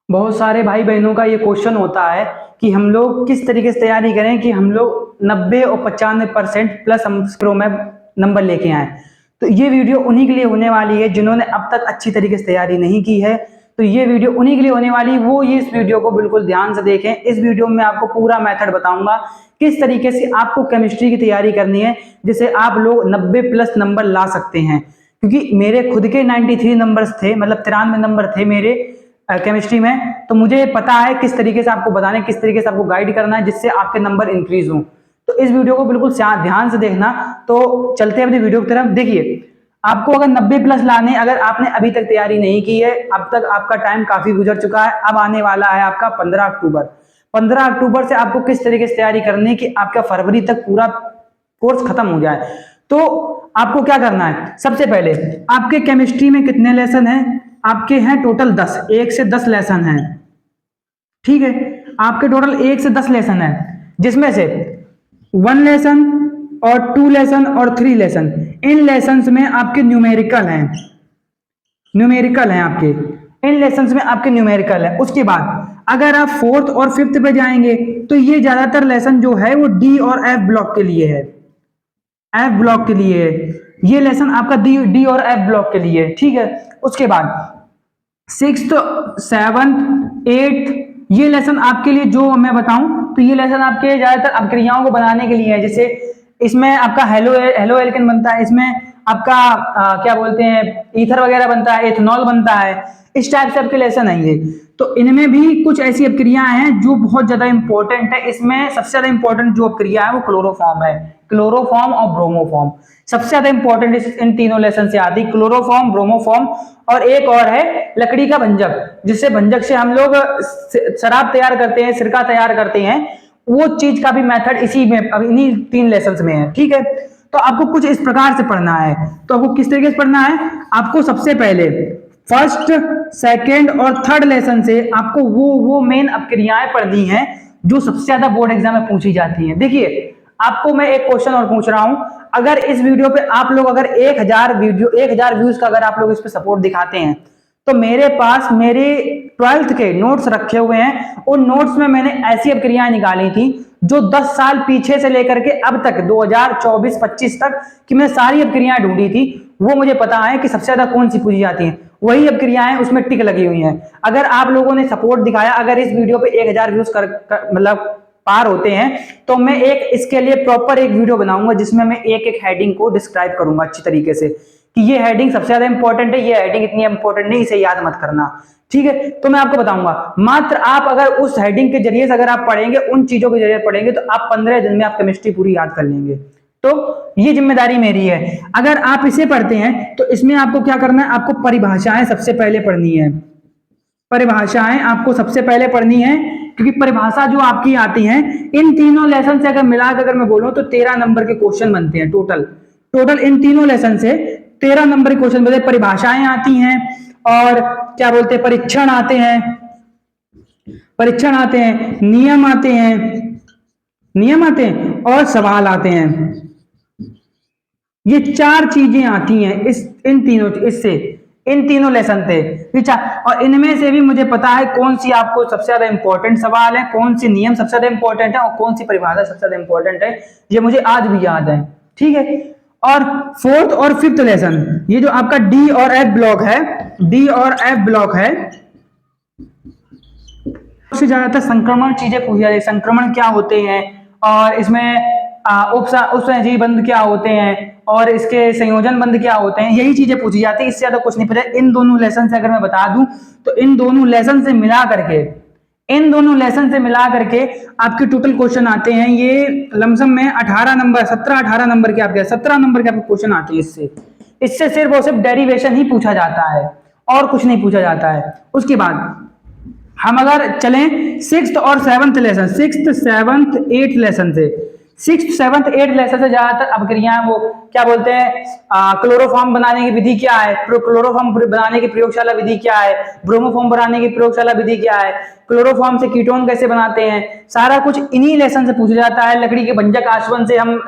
बहुत सारे भाई बहनों का ये क्वेश्चन होता है कि हम लोग किस तरीके से तैयारी करें कि हम लोग 90 और 95% प्लस हम स्क्रो में नंबर लेके आए। तो ये वीडियो उन्हीं के लिए होने वाली है जिन्होंने अब तक अच्छी तरीके से तैयारी नहीं की है। तो ये वीडियो उन्हीं के लिए होने वाली, वो ये इस वीडियो को बिल्कुल ध्यान से देखें। इस वीडियो में आपको पूरा मेथड बताऊंगा किस तरीके से आपको केमिस्ट्री की तैयारी करनी है जिससे आप लोग 90 प्लस नंबर ला सकते हैं। क्योंकि मेरे खुद के 93 नंबर्स थे, मतलब 93 नंबर थे मेरे केमिस्ट्री में। तो मुझे पता है किस तरीके से आपको बताना है, किस तरीके से आपको गाइड करना है जिससे आपके नंबर इंक्रीज हो। तो इस वीडियो को बिल्कुल ध्यान से देखना। तो चलते हैं अपनी वीडियो की तरफ। देखिए, आपको अगर 90 प्लस लाने, अगर आपने अभी तक तैयारी नहीं की है, अब तक आपका टाइम काफी गुजर चुका है, अब आने वाला है आपका 15 अक्टूबर। 15 अक्टूबर से आपको किस तरीके से तैयारी करनी है कि आपका फरवरी तक पूरा कोर्स खत्म हो जाए। तो आपको क्या करना है, सबसे पहले आपके केमिस्ट्री में कितने लेसन हैं? आपके हैं टोटल 10, 1 से 10 लेसन हैं। ठीक है, आपके टोटल 1 से 10 लेसन है, जिसमें से 1 लेसन और 2 लेसन और 3 लेसन, इन लेसन में आपके न्यूमेरिकल हैं, आपके इन लेसन में आपके न्यूमेरिकल है। उसके बाद अगर आप 4th और 5th पे जाएंगे तो ये ज्यादातर लेसन जो है वो डी और एफ ब्लॉक के लिए है, एफ ब्लॉक के लिए है। ये लेसन आपका डी और एफ ब्लॉक के लिए है। ठीक है, उसके बाद 6th 7th 8th ये लेसन आपके लिए, जो मैं बताऊं तो ये लेसन आपके ज्यादातर अभिक्रियाओं को बनाने के लिए है। जैसे इसमें आपका हेलो एल्केन बनता है, इसमें आपका क्या बोलते हैं, ईथर वगैरह बनता है, एथेनॉल बनता है, इस टाइप से आपके लेसन आएंगे। तो इनमें भी कुछ ऐसी अपक्रियाएं हैं जो बहुत ज्यादा इंपॉर्टेंट है। इसमें सबसे ज्यादा इंपॉर्टेंट जो अपक्रिया है वो क्लोरोफॉर्म है, क्लोरोफॉर्म और ब्रोमोफॉर्म सबसे ज्यादा इंपॉर्टेंट इन तीनों लेसन से आती, क्लोरोफॉर्म, ब्रोमोफॉर्म और एक और है लकड़ी का भंजक, जिससे भंजक से हम लोग शराब तैयार करते हैं, सिरका तैयार करते हैं। वो चीज का भी मेथड इसी में, इन्हीं 3 लेसन में है। ठीक है, तो आपको कुछ इस प्रकार से पढ़ना है। तो आपको किस तरीके से पढ़ना है, आपको सबसे पहले फर्स्ट, सेकेंड और थर्ड लेसन से आपको वो मेन अपक्रियाएं पढ़नी है जो सबसे ज्यादा बोर्ड एग्जाम में पूछी जाती हैं। देखिए, आपको मैं एक क्वेश्चन और पूछ रहा हूं, अगर इस वीडियो पे आप लोग अगर 1000 व्यूज का अगर आप लोग इस पे सपोर्ट दिखाते हैं तो मेरे पास मेरे 12th के नोट्स रखे हुए हैं। उन नोट्स में मैंने ऐसी अपक्रियाएं निकाली थी जो 10 साल पीछे से लेकर के अब तक 2024-25 तक की मैंने सारी अपक्रियाएं ढूंढी थी। वो मुझे पता है कि सबसे ज्यादा कौन सी पूछी जाती है, वही अपक्रियाएं उसमें टिक लगी हुई हैं। अगर आप लोगों ने सपोर्ट दिखाया, अगर इस वीडियो पे 1000 व्यूज मतलब पार होते हैं तो मैं एक इसके लिए प्रॉपर एक वीडियो बनाऊंगा जिसमें मैं एक एक हेडिंग को डिस्क्राइब करूंगा अच्छी तरीके से कि ये हेडिंग सबसे ज्यादा इंपॉर्टेंट है, ये हेडिंग इतनी इंपॉर्टेंट नहीं, इसे याद मत करना। ठीक है, तो मैं आपको बताऊंगा। मात्र आप अगर उस हेडिंग के जरिए से अगर आप पढ़ेंगे, उन चीजों के जरिए पढ़ेंगे, तो आप 15 दिन में आप केमिस्ट्री पूरी याद कर लेंगे। तो ये जिम्मेदारी मेरी है। अगर आप इसे पढ़ते हैं तो इसमें आपको क्या करना है, आपको परिभाषाएं सबसे पहले पढ़नी है। परिभाषाएं आपको सबसे पहले पढ़नी है, क्योंकि परिभाषा जो आपकी आती है इन तीनों लेसन से अगर मिलाकर अगर मैं बोलूं तो 13 नंबर के क्वेश्चन बनते हैं टोटल इन तीनों लेसन से 13 नंबर के क्वेश्चन बनते हैं। परिभाषाएं आती हैं और क्या बोलते हैं, परीक्षण आते हैं, नियम आते हैं और सवाल आते हैं। ये 4 चीजें आती हैं इन तीनों लेसन थे। और इनमें से भी मुझे पता है कौन सी आपको सबसे ज्यादा इंपॉर्टेंट सवाल है, कौन सी नियम सबसे ज्यादा इंपॉर्टेंट है और कौन सी परिभाषा सबसे ज्यादा इंपॉर्टेंट है, ये मुझे आज भी याद है। ठीक है, और 4th और 5th लेसन, ये जो आपका डी और एफ ब्लॉक है, सबसे ज्यादातर संक्रमण चीजें पूछी जाती है। संक्रमण क्या होते हैं और इसमें उपसहजीवी बंध क्या होते हैं और इसके संयोजन बंध क्या होते हैं, यही चीजें पूछी जाती है। इससे ज्यादा कुछ नहीं पता। इन दोनों लेसन से अगर मैं बता दूं तो इन दोनों लेसन से मिला करके आपके टोटल क्वेश्चन आते हैं। ये लमसम में 17-18 नंबर के आपके 17 नंबर के आपके क्वेश्चन आते हैं। इससे सिर्फ और सिर्फ डेरिवेशन ही पूछा जाता है और कुछ नहीं पूछा जाता है। उसके बाद हम अगर चलें 6th और 7th lesson, 6th 7th 8th lesson से, 6th 7th 8th लेसन से ज्यादातर अपक्रियाएं वो क्या बोलते हैं, क्लोरोफॉर्म बनाने की विधि क्या है, क्लोरोफॉर्म बनाने की प्रयोगशाला विधि क्या है, ब्रोमोफॉर्म बनाने की प्रयोगशाला विधि क्या है, क्लोरोफॉर्म से कीटोन कैसे बनाते हैं, सारा कुछ इन्हीं लेसन से पूछा जाता है। लकड़ी के भंजक आसवन से हम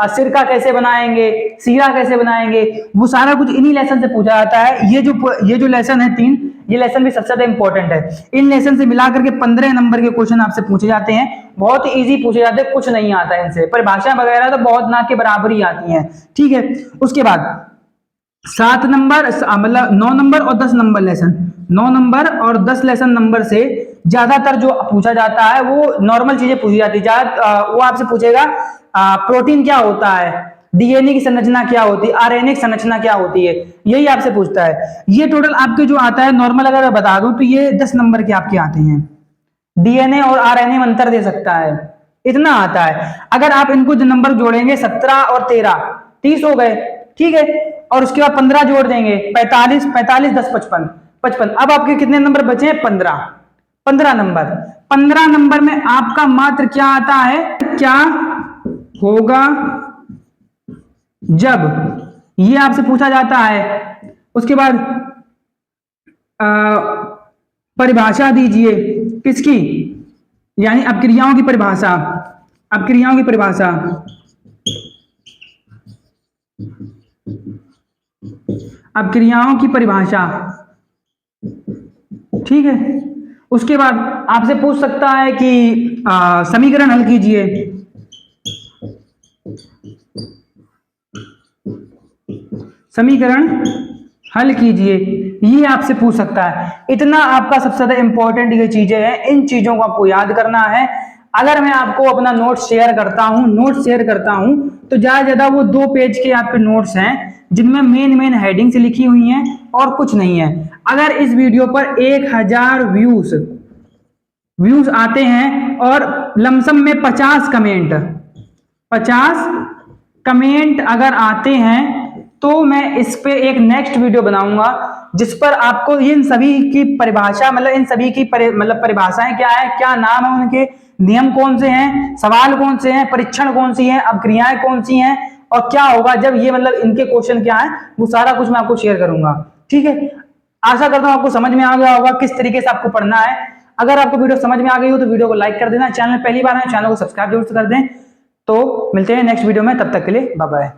सिरका कैसे बनाएंगे, सीरा कैसे बनाएंगे, वो सारा कुछ इन्हीं लेसन से पूछा जाता है। ये जो लेसन है 3, ये लेसन भी सबसे ज्यादा इंपॉर्टेंट है। इन लेसन से मिला करके 15 नंबर के क्वेश्चन आपसे पूछे जाते हैं, बहुत ही इजी पूछे जाते हैं, कुछ नहीं आता है इनसे। परिभाषा वगैरह तो बहुत ना के बराबर ही आती हैं, ठीक है। उसके बाद 7 नंबर मतलब 9 नंबर और 10 नंबर लेसन, 9 नंबर और 10 लेसन नंबर से ज्यादातर जो पूछा जाता है वो नॉर्मल चीजें पूछी जाती है। वो आपसे पूछेगा प्रोटीन क्या होता है, डीएनए की संरचना क्या होती है, आरएनए की संरचना क्या होती है, यही आपसे पूछता है। ये टोटल आपके जो आता है नॉर्मल अगर मैं बता दूं तो ये 10 नंबर के आपके आते हैं। डीएनए और आरएनए में अंतर दे सकता है, इतना आता है। अगर आप इनको जो नंबर जोड़ेंगे 17 और 13 30 हो गए, ठीक है। और उसके बाद 15 जोड़ देंगे 45, 45 10 55 55। अब आपके कितने नंबर बचे हैं? 15 नंबर। 15 नंबर में आपका मात्र क्या आता है, क्या होगा जब, ये आपसे पूछा जाता है। उसके बाद परिभाषा दीजिए किसकी, यानी अपक्रियाओं की परिभाषा, अपक्रियाओं की परिभाषा, अपक्रियाओं की परिभाषा, ठीक है। उसके बाद आपसे पूछ सकता है कि समीकरण हल कीजिए, समीकरण हल कीजिए, ये आपसे पूछ सकता है। इतना आपका सबसे ज्यादा इंपॉर्टेंट ये चीजें हैं, इन चीजों को आपको याद करना है। अगर मैं आपको अपना नोट्स शेयर करता हूं तो ज्यादा वो 2 पेज के आपके नोट्स हैं जिनमें मेन हेडिंग से लिखी हुई हैं और कुछ नहीं है। अगर इस वीडियो पर 1000 व्यूज आते हैं और लमसम में 50 कमेंट अगर आते हैं तो मैं इस पे एक नेक्स्ट वीडियो बनाऊंगा जिस पर आपको इन सभी की परिभाषा, मतलब इन सभी की परिभाषाएं क्या है, क्या नाम है उनके, नियम कौन से हैं, सवाल कौन से हैं, परीक्षण कौन सी हैं, अपक्रियाएं कौन सी हैं और क्या होगा जब ये इनके क्वेश्चन क्या है, वो सारा कुछ मैं आपको शेयर करूंगा, ठीक है। आशा करता हूं आपको समझ में आ गया होगा किस तरीके से आपको पढ़ना है। अगर आपको वीडियो समझ में आ गई हो तो वीडियो को लाइक कर देना, चैनल पहली बार है चैनल को सब्सक्राइब जरूर कर दें। तो मिलते हैं नेक्स्ट वीडियो में, तब तक के लिए बाय बाय।